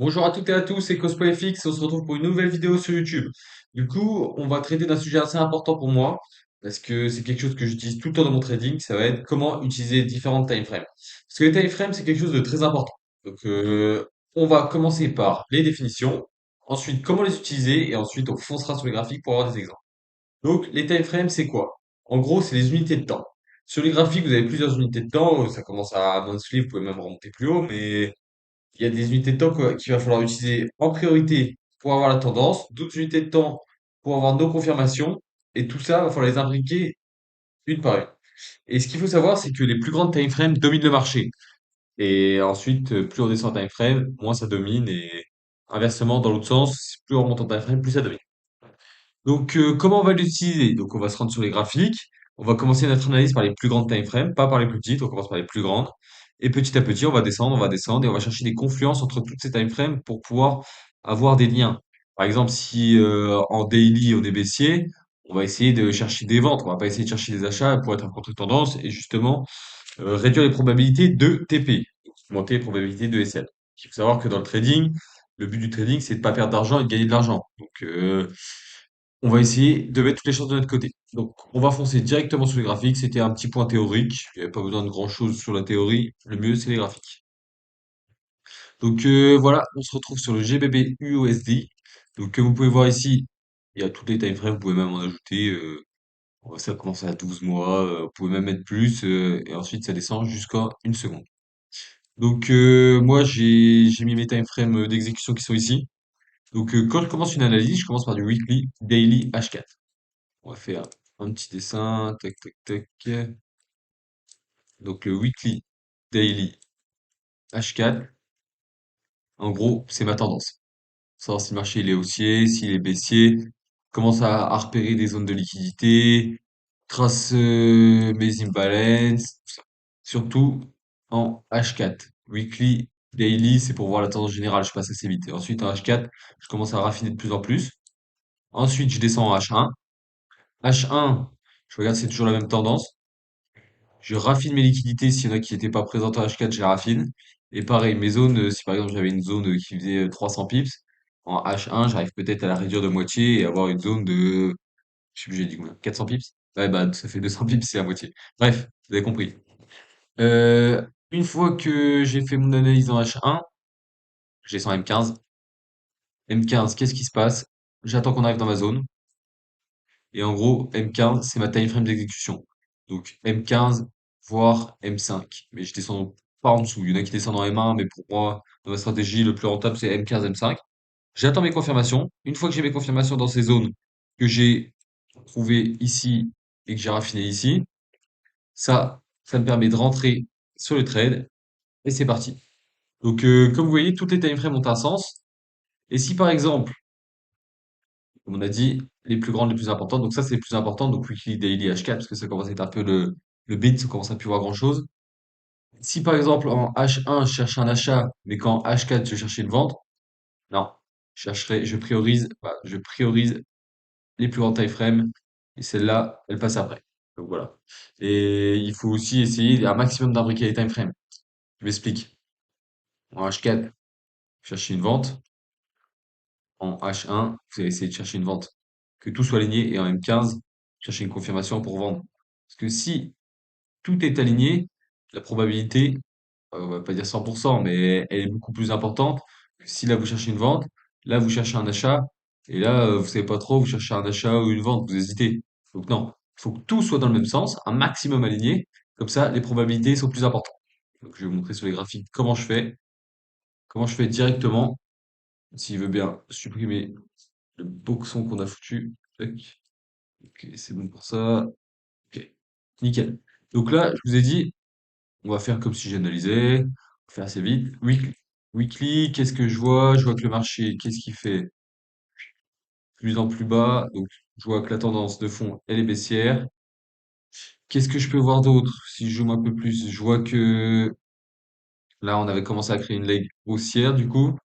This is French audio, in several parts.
Bonjour à toutes et à tous, c'est CosplayFX, on se retrouve pour une nouvelle vidéo sur YouTube. Du coup, on va traiter d'un sujet assez important pour moi, parce que c'est quelque chose que j'utilise tout le temps dans mon trading, ça va être comment utiliser différentes time frames. Parce que les time frames, c'est quelque chose de très important. Donc, on va commencer par les définitions, ensuite comment les utiliser, et ensuite on foncera sur les graphiques pour avoir des exemples. Donc, les time frames, c'est quoi? En gros, c'est les unités de temps. Sur les graphiques, vous avez plusieurs unités de temps, ça commence à monthly, vous pouvez même remonter plus haut, mais il y a des unités de temps qu'il va falloir utiliser en priorité pour avoir la tendance, d'autres unités de temps pour avoir nos confirmations, et tout ça, il va falloir les imbriquer une par une. Et ce qu'il faut savoir, c'est que les plus grandes time frames dominent le marché. Et ensuite, plus on descend en time frame, moins ça domine, et inversement, dans l'autre sens, plus on monte en time frame, plus ça domine. Donc, comment on va l'utiliser? Donc, on va se rendre sur les graphiques. On va commencer notre analyse par les plus grandes time frames, pas par les plus petites. On commence par les plus grandes. Et petit à petit, on va descendre et on va chercher des confluences entre toutes ces time frames pour pouvoir avoir des liens. Par exemple, si en daily on est baissier, on va essayer de chercher des ventes. On va pas essayer de chercher des achats pour être en contre-tendance et justement réduire les probabilités de TP, donc augmenter les probabilités de SL. Il faut savoir que dans le trading, le but du trading, c'est de pas perdre d'argent et de gagner de l'argent. Donc, on va essayer de mettre toutes les chances de notre côté. Donc, on va foncer directement sur les graphiques. C'était un petit point théorique. Il n'y avait pas besoin de grand-chose sur la théorie. Le mieux, c'est les graphiques. Donc, voilà, on se retrouve sur le GBP USD. Donc, vous pouvez voir ici, il y a tous les time frames. Vous pouvez même en ajouter. Ça commence à 12 mois. Vous pouvez même mettre plus. Et ensuite, ça descend jusqu'à une seconde. Donc, moi, j'ai mis mes time frames d'exécution qui sont ici. Donc, quand je commence une analyse, je commence par du weekly, daily, H4. On va faire un petit dessin, tac, tac, tac. Donc le weekly, daily, H4, en gros, c'est ma tendance. Savoir si le marché il est haussier, s'il est baissier, commence à repérer des zones de liquidité, trace mes imbalances, tout ça. Surtout en H4. Weekly, daily, c'est pour voir la tendance générale, je passe assez vite. Et ensuite en H4, je commence à raffiner de plus en plus. Ensuite, je descends en H1. H1, je regarde si c'est toujours la même tendance. Je raffine mes liquidités. S'il y en a qui n'étaient pas présentes en H4, je les raffine. Et pareil, mes zones, si par exemple j'avais une zone qui faisait 300 pips, en H1, j'arrive peut-être à la réduire de moitié et avoir une zone de, je sais plus, j'ai dit combien, 400 pips? Ouais, bah, ça fait 200 pips, c'est la moitié. Bref, vous avez compris. Une fois que j'ai fait mon analyse en H1, je descends M15. M15, qu'est-ce qui se passe? J'attends qu'on arrive dans ma zone. Et en gros, M15, c'est ma time frame d'exécution. Donc M15, voire M5. Mais je descends pas en dessous. Il y en a qui descendent en M1, mais pour moi, dans ma stratégie, le plus rentable, c'est M15, M5. J'attends mes confirmations. Une fois que j'ai mes confirmations dans ces zones que j'ai trouvées ici et que j'ai raffiné ici, ça me permet de rentrer sur le trade et c'est parti. Donc, comme vous voyez, toutes les time frames ont un sens. Et si par exemple, comme on a dit, les plus grandes, les plus importantes. Donc ça, c'est les plus important. Donc Weekly, Daily, H4, parce que ça commence à être un peu le bit, on commence à plus voir grand-chose. Si par exemple en H1, je cherche un achat, mais qu'en H4, je cherche une vente, non. Je priorise les plus grandes time frames, et celle-là, elle passe après. Donc voilà. Et il faut aussi essayer un maximum d'imbriquer les time frames. Je m'explique. En H4, chercher une vente. En H1, vous allez essayer de chercher une vente. Que tout soit aligné et en M15, chercher une confirmation pour vendre. Parce que si tout est aligné, la probabilité, on va pas dire 100%, mais elle est beaucoup plus importante que si là vous cherchez une vente, là vous cherchez un achat, et là vous savez pas trop, vous cherchez un achat ou une vente, vous hésitez. Donc non, il faut que tout soit dans le même sens, un maximum aligné, comme ça les probabilités sont plus importantes. Donc je vais vous montrer sur les graphiques comment je fais directement, s'il veut bien supprimer le boxon qu'on a foutu. Tac. Ok, c'est bon pour ça. Ok, nickel. Donc là, je vous ai dit, on va faire comme si j'analysais. On va faire assez vite. Weekly. Weekly, qu'est-ce que je vois? Je vois que le marché, qu'est-ce qu'il fait? Plus en plus bas. Donc, je vois que la tendance de fond, elle est baissière. Qu'est-ce que je peux voir d'autre? Si je zoome un peu plus, je vois que là, on avait commencé à créer une leg haussière, du coup.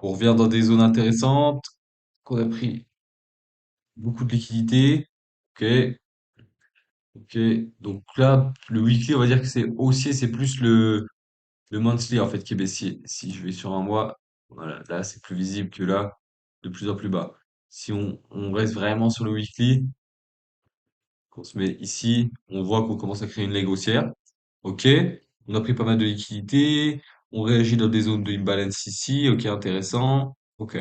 On revient dans des zones intéressantes, qu'on a pris beaucoup de liquidités. Ok, ok. Donc là, le weekly, on va dire que c'est haussier, c'est plus le monthly, en fait, qui est baissier. Si je vais sur un mois, Voilà, là, c'est plus visible que là, de plus en plus bas. Si on reste vraiment sur le weekly, qu'on se met ici, on voit qu'on commence à créer une leg haussière. Ok, on a pris pas mal de liquidités, on réagit dans des zones de imbalance ici, ok, intéressant. Ok.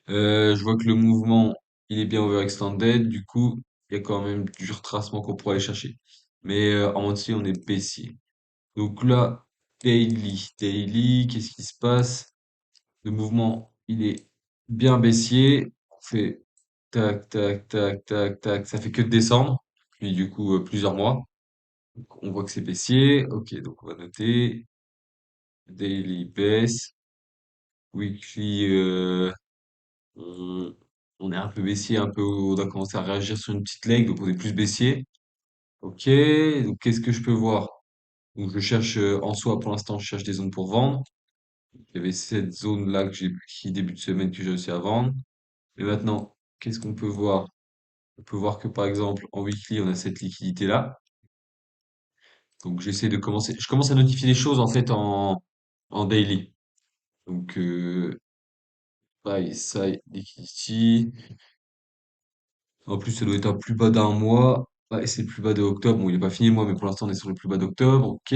Je vois que le mouvement, il est bien overextended, du coup, il y a quand même du retracement qu'on pourrait aller chercher. Mais en monthly, on est baissier. Donc là, daily, qu'est-ce qui se passe? Le mouvement, il est bien baissier. On fait tac, tac, tac, tac, tac. Ça fait que de descendre. Puis du coup, plusieurs mois. Donc, on voit que c'est baissier. Ok, donc on va noter. Daily baisse. Weekly, on, on est un peu baissier, un peu, on a commencé à réagir sur une petite leg, donc on est plus baissier. Ok, donc qu'est-ce que je peux voir? Donc je cherche en soi, pour l'instant, je cherche des zones pour vendre. Il y avait cette zone-là que j'ai pris début de semaine que j'ai réussi à vendre. Mais maintenant, qu'est-ce qu'on peut voir? On peut voir que par exemple en weekly, on a cette liquidité-là. Donc j'essaie de commencer. Je commence à notifier les choses en fait en daily. Donc buy side liquidity. En plus, ça doit être un plus bas d'un mois. Ouais, c'est le plus bas de octobre. Bon, il est pas fini le mois, mais pour l'instant, on est sur le plus bas d'octobre. Ok.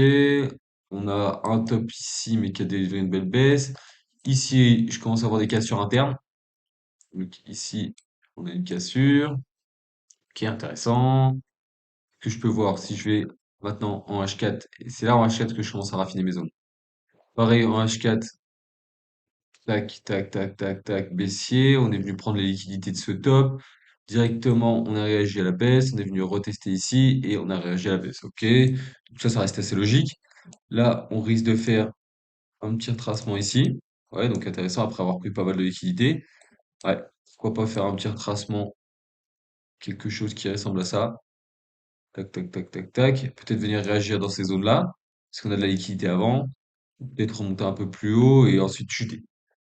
On a un top ici, mais qui a délivré une belle baisse. Ici, je commence à avoir des cassures internes. Donc ici, on a une cassure. Ok, intéressant. Que je peux voir si je vais maintenant en H4. Et c'est là en H4 que je commence à raffiner mes zones. Pareil en H4, tac, tac, tac, tac, tac, baissier. On est venu prendre les liquidités de ce top. Directement, on a réagi à la baisse. On est venu retester ici et on a réagi à la baisse. Ok. Donc ça reste assez logique. Là, on risque de faire un petit retracement ici. Ouais, donc intéressant après avoir pris pas mal de liquidités. Ouais, pourquoi pas faire un petit retracement, quelque chose qui ressemble à ça. Tac, tac, tac, tac, tac. Peut-être venir réagir dans ces zones-là, parce qu'on a de la liquidité avant. Peut-être remonter un peu plus haut et ensuite chuter.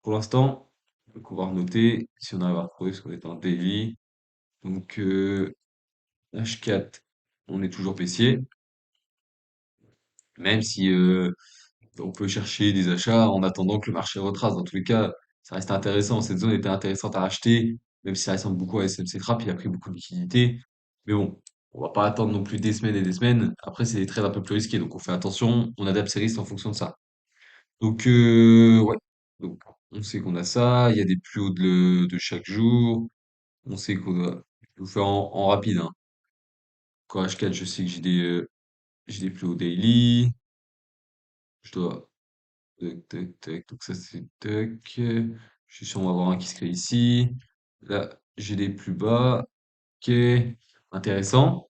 Pour l'instant, on va pouvoir noter si on arrive à retrouver ce qu'on est en daily. Donc H4, on est toujours baissier, même si on peut chercher des achats en attendant que le marché retrace. Dans tous les cas, ça reste intéressant. Cette zone était intéressante à acheter, même si ça ressemble beaucoup à SMC Trap, il a pris beaucoup de liquidités. Mais bon, on va pas attendre non plus des semaines et des semaines. Après, c'est des trades un peu plus risqués, donc on fait attention, on adapte ses risques en fonction de ça. Donc ouais, donc on sait qu'on a ça, il y a des plus hauts de chaque jour, on sait qu'on doit je vous faire en rapide, hein. Quand H4, je sais que j'ai des plus hauts daily, je dois tac, tac, tac. Donc ça, c'est tac. Je suis sûr, on va avoir un qui se crée ici. Là, j'ai des plus bas. Ok. Intéressant.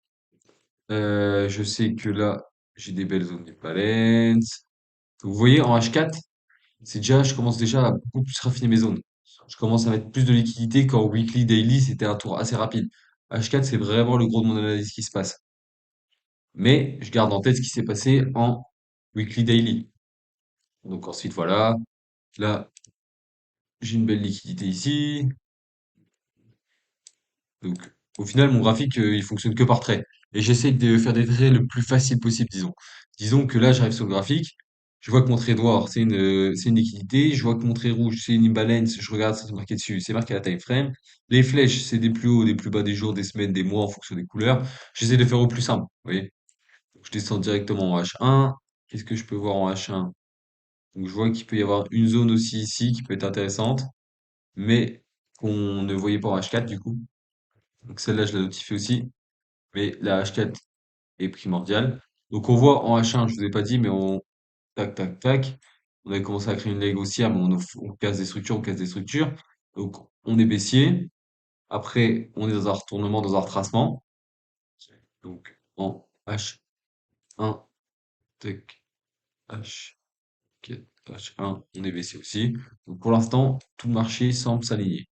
Je sais que là, j'ai des belles zones de balance. Vous voyez, en H4, je commence déjà à beaucoup plus raffiner mes zones. Je commence à mettre plus de liquidité qu'en weekly, daily, c'était un tour assez rapide. H4, c'est vraiment le gros de mon analyse qui se passe. Mais je garde en tête ce qui s'est passé en weekly, daily. Donc ensuite, voilà. Là, j'ai une belle liquidité ici. Donc, au final, mon graphique, il fonctionne que par traits. Et j'essaie de faire des traits le plus facile possible, disons. Disons que là, j'arrive sur le graphique, je vois que mon trait noir, c'est une liquidité, je vois que mon trait rouge, c'est une imbalance, je regarde, c'est marqué dessus, c'est marqué à la time frame. Les flèches, c'est des plus hauts, des plus bas des jours, des semaines, des mois, en fonction des couleurs. J'essaie de faire au plus simple, vous voyez. Donc, je descends directement en H1. Qu'est-ce que je peux voir en H1? Donc, je vois qu'il peut y avoir une zone aussi ici qui peut être intéressante, mais qu'on ne voyait pas en H4, du coup. Donc celle-là, je la notifie aussi. Mais la H4 est primordiale. Donc on voit en H1, je vous ai pas dit, mais on tac tac tac. On a commencé à créer une leg haussière, mais on casse des structures, on casse des structures. Donc on est baissier. Après, on est dans un retournement, dans un retracement. Donc en H1, tac, H4, H1, on est baissier aussi. Donc pour l'instant, tout le marché semble s'aligner.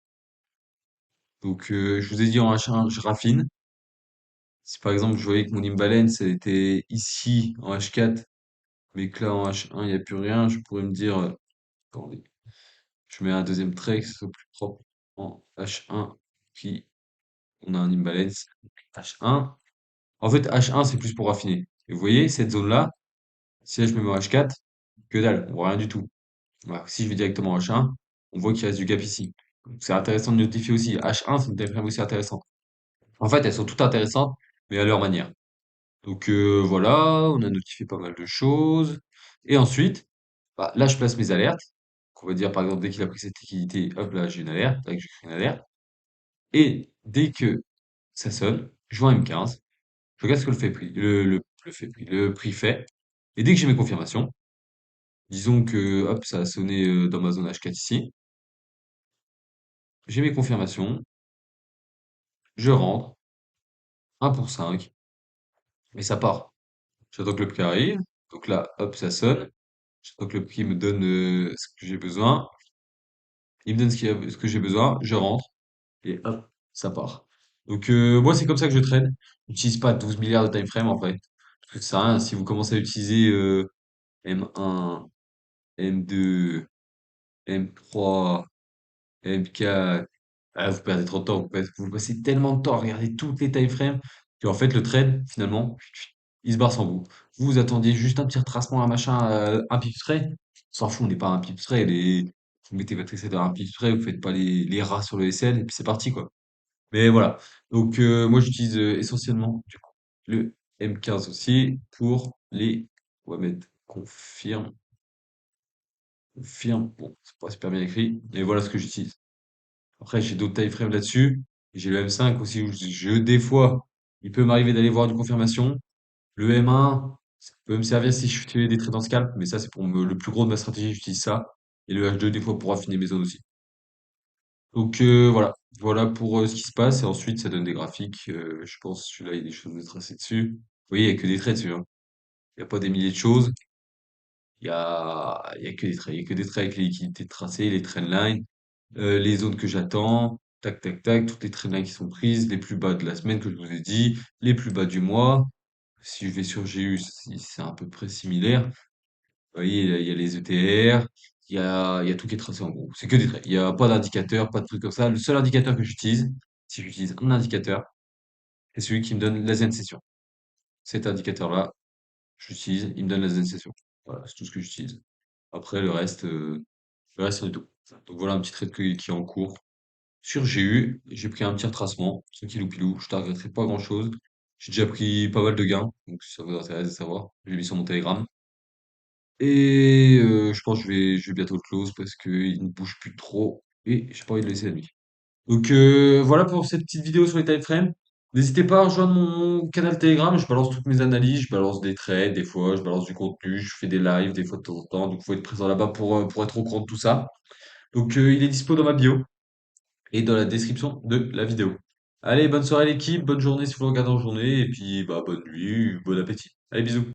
Donc je vous ai dit en H1, je raffine. Si par exemple je voyais que mon imbalance elle était ici en H4, mais que là en H1 il n'y a plus rien, je pourrais me dire, attendez, je mets un deuxième trait qui soit plus propre en H1, puis on a un imbalance H1. En fait, H1 c'est plus pour raffiner. Et vous voyez, cette zone-là, si là je me mets en H4, que dalle, on voit rien du tout. Voilà, si je vais directement H1, on voit qu'il reste du gap ici. Donc, c'est intéressant de notifier aussi. H1, c'est une time frame aussi intéressante. En fait, elles sont toutes intéressantes, mais à leur manière. Donc voilà, on a notifié pas mal de choses. Et ensuite, bah, là, je place mes alertes. Donc, on va dire, par exemple, dès qu'il a pris cette liquidité, hop là, j'ai une alerte. Là, j'ai créé une alerte. Et dès que ça sonne, je vois un M15. Je regarde ce que le prix fait. Et dès que j'ai mes confirmations, disons que hop, ça a sonné dans ma zone H4 ici. J'ai mes confirmations, je rentre, 1 pour 5, et ça part. J'attends que le prix arrive. Donc là, hop, ça sonne. J'attends que le prix me donne ce que j'ai besoin. Il me donne ce que j'ai besoin, je rentre, et hop, ça part. Donc moi, c'est comme ça que je trade. J'utilise pas 12 milliards de time frame en fait. Parce que ça sert à rien. Si vous commencez à utiliser M1, M2, M3, M4, ah, vous perdez trop de temps. Vous passez tellement de temps à regarder toutes les time frames qu'en fait, le trade, finalement, il se barre sans vous. Vous attendiez juste un petit retracement, un machin, un pips près. On s'en fout, on n'est pas à un pips près. Vous mettez votre excès dans un pips près, vous faites pas les rats sur le SL, et puis c'est parti, quoi. Mais voilà. Donc, moi, j'utilise essentiellement, du coup, le M15 aussi pour les. On va mettre confirme, confirme. Bon, c'est pas super bien écrit, mais voilà ce que j'utilise. Après, j'ai d'autres time frames là-dessus. J'ai le M5 aussi où des fois, il peut m'arriver d'aller voir une confirmation. Le M1, ça peut me servir si je fais des trades en scalp, mais ça, c'est pour le plus gros de ma stratégie, j'utilise ça. Et le H2, des fois, pour affiner mes zones aussi. Donc, voilà. Voilà pour ce qui se passe. Et ensuite, ça donne des graphiques. Je pense, celui-là, il y a des choses à tracer dessus. Vous voyez, il n'y a que des trades dessus, hein. Il n'y a pas des milliers de choses. Il y a que des traits. Il y a que des traits avec les liquidités tracées, les trendlines, les zones que j'attends, tac, tac, tac, toutes les trendlines qui sont prises, les plus bas de la semaine que je vous ai dit, les plus bas du mois. Si je vais sur GU, c'est à peu près similaire. Vous voyez, il y a les ETR, il y a tout qui est tracé en gros. C'est que des traits. Il n'y a pas d'indicateur, pas de truc comme ça. Le seul indicateur que j'utilise, si j'utilise un indicateur, c'est celui qui me donne la Z session. Cet indicateur-là, j'utilise, il me donne la Z session. Voilà, c'est tout ce que j'utilise. Après, le reste, c'est tout. Donc voilà un petit trade qui est en cours. Sur GU, j'ai pris un petit retracement, tranquillou pilou, je ne regretterai pas grand-chose. J'ai déjà pris pas mal de gains, donc si ça vous intéresse de savoir, j'ai mis sur mon Telegram. Et je pense que je vais bientôt le close parce qu'il ne bouge plus trop et j'ai pas envie de le laisser la nuit. Donc voilà pour cette petite vidéo sur les time frames. N'hésitez pas à rejoindre mon canal Telegram, je balance toutes mes analyses, je balance des trades des fois, je balance du contenu, je fais des lives des fois de temps en temps, donc il faut être présent là-bas pour être au courant de tout ça. Donc il est dispo dans ma bio et dans la description de la vidéo. Allez, bonne soirée l'équipe, bonne journée si vous le regardez en journée, et puis bah, bonne nuit, bon appétit. Allez, bisous.